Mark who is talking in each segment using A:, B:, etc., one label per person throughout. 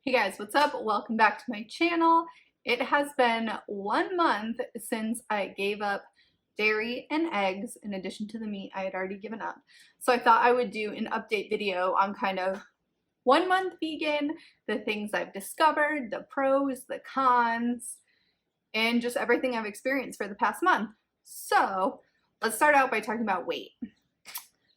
A: Hey guys, what's up? Welcome back to my channel. It has been 1 month since I gave up dairy and eggs in addition to the meat I had already given up. So I thought I would do an update video on kind of 1 month vegan, the things I've discovered, the pros, the cons, and just everything I've experienced for the past month. So let's start out by talking about weight.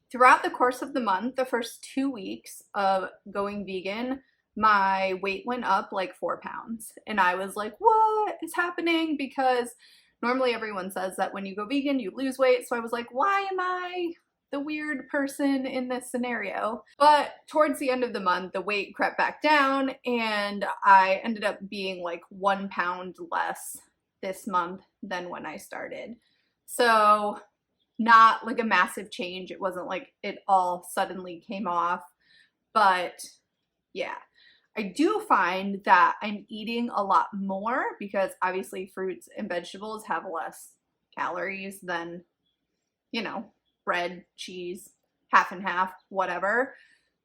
A: Throughout the course of the month, the first 2 weeks of going vegan, my weight went up like 4 pounds. And I was like, what is happening? Because normally everyone says that when you go vegan, you lose weight. So I was like, why am I the weird person in this scenario? But towards the end of the month, the weight crept back down and I ended up being like 1 pound less this month than when I started. So not like a massive change. It wasn't like it all suddenly came off, but yeah. I do find that I'm eating a lot more because obviously fruits and vegetables have less calories than, you know, bread, cheese, half and half, whatever.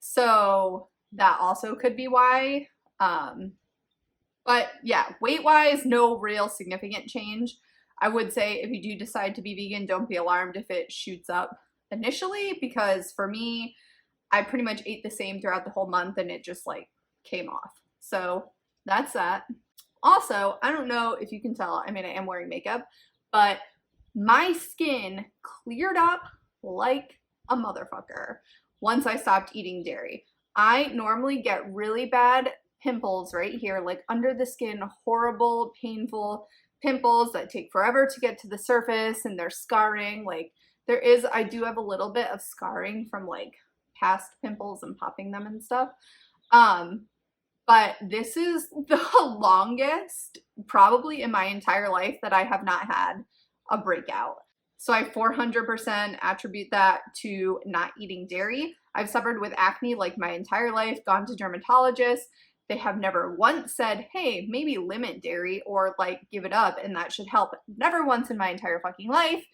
A: So that also could be why. But yeah, weight-wise, no real significant change. I would say if you do decide to be vegan, don't be alarmed if it shoots up initially, because for me, I pretty much ate the same throughout the whole month and it just like came off. So that's that. Also, I don't know if you can tell, I mean, I am wearing makeup, but my skin cleared up like a motherfucker once I stopped eating dairy. I normally get really bad pimples right here, like under the skin, horrible, painful pimples that take forever to get to the surface, and they're scarring. Like I do have a little bit of scarring from like past pimples and popping them and stuff. But this is the longest probably in my entire life that I have not had a breakout. So I 400% attribute that to not eating dairy. I've suffered with acne like my entire life, gone to dermatologists. They have never once said, hey, maybe limit dairy or like give it up and that should help. Never once in my entire fucking life.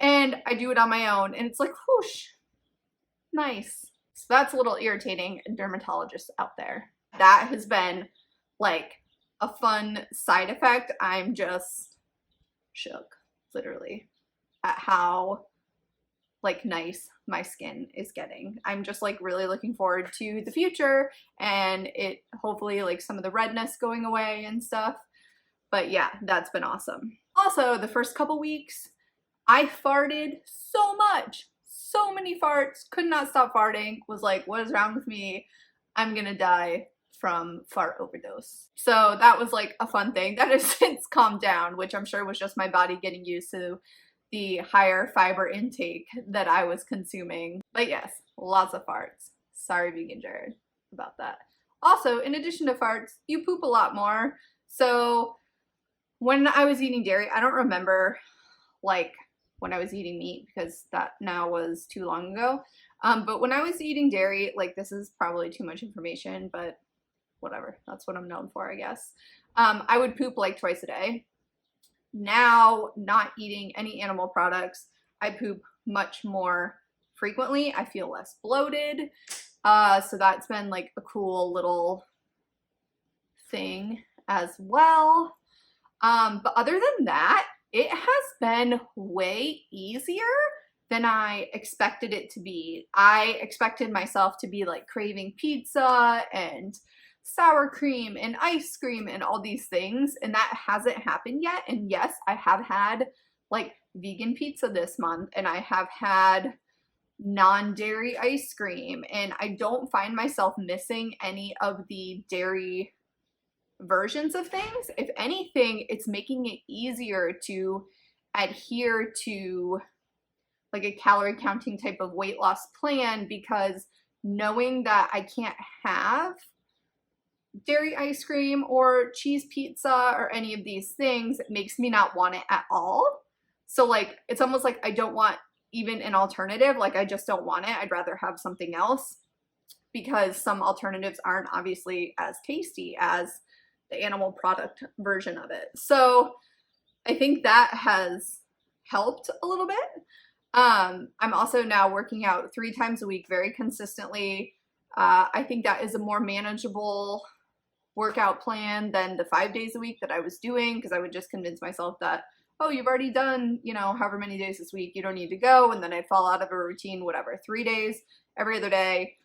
A: And I do it on my own and it's like, whoosh, nice. So that's a little irritating, dermatologists out there. That has been like a fun side effect. I'm just shook, literally, at how like nice my skin is getting. I'm just like really looking forward to the future and it hopefully like some of the redness going away and stuff. But yeah, that's been awesome. Also, the first couple weeks, I farted so much. So many farts, could not stop farting, was like, what is wrong with me? I'm gonna die from fart overdose. So that was like a fun thing. That has since calmed down, which I'm sure was just my body getting used to the higher fiber intake that I was consuming. But yes, lots of farts. Sorry, Vegan Jared, about that. Also, in addition to farts, you poop a lot more. So when I was eating dairy, I don't remember like when I was eating meat because that now was too long ago. But when I was eating dairy, like this is probably too much information, but whatever. That's what I'm known for, I guess. I would poop like twice a day. Now, not eating any animal products, I poop much more frequently. I feel less bloated. So that's been like a cool little thing as well. But other than that, it has been way easier than I expected it to be. I expected myself to be like craving pizza and sour cream and ice cream and all these things, and that hasn't happened yet. And yes, I have had like vegan pizza this month and I have had non-dairy ice cream, and I don't find myself missing any of the dairy versions of things. If anything, it's making it easier to adhere to like a calorie counting type of weight loss plan, because knowing that I can't have dairy ice cream or cheese pizza or any of these things makes me not want it at all. So like it's almost like I don't want even an alternative. Like I just don't want it. I'd rather have something else, because some alternatives aren't obviously as tasty as the animal product version of it. So I think that has helped a little bit. I'm also now working out 3 times a week very consistently. I think that is a more manageable workout plan than the 5 days a week that I was doing, because I would just convince myself that, oh, you've already done, you know, however many days this week, you don't need to go, and then I'd fall out of a routine, whatever. 3 days every other day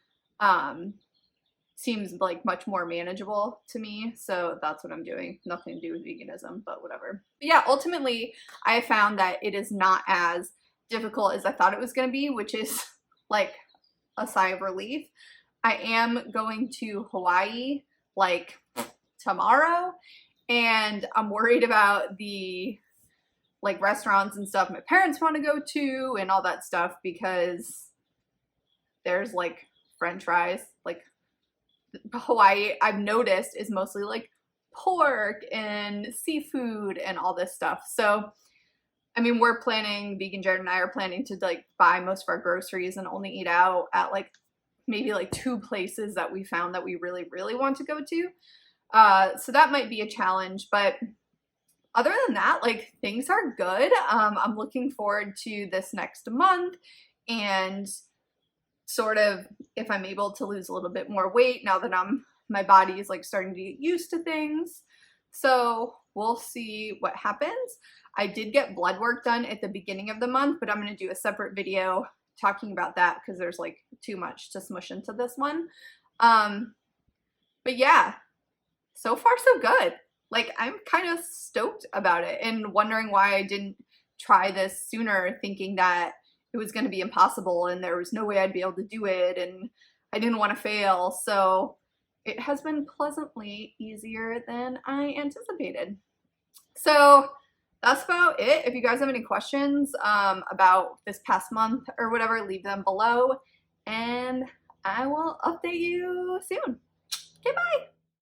A: seems like much more manageable to me, so that's what I'm doing. Nothing to do with veganism, but whatever. But yeah, ultimately, I found that it is not as difficult as I thought it was going to be, which is like a sigh of relief. I am going to Hawaii like tomorrow, and I'm worried about the like restaurants and stuff my parents want to go to and all that stuff, because there's like French fries. Like Hawaii, I've noticed, is mostly like pork and seafood and all this stuff. So I mean, we're planning, Vegan Jared and I are planning to like buy most of our groceries and only eat out at like maybe like 2 places that we found that we really, really want to go to. So that might be a challenge, but other than that, like things are good. I'm looking forward to this next month, and sort of if I'm able to lose a little bit more weight now that my body is like starting to get used to things. So we'll see what happens. I did get blood work done at the beginning of the month, but I'm going to do a separate video talking about that because there's like too much to smush into this one. But yeah, so far so good. Like I'm kind of stoked about it and wondering why I didn't try this sooner, thinking that it was going to be impossible and there was no way I'd be able to do it and I didn't want to fail. So it has been pleasantly easier than I anticipated. So that's about it. If you guys have any questions about this past month or whatever, leave them below and I will update you soon. Okay, bye.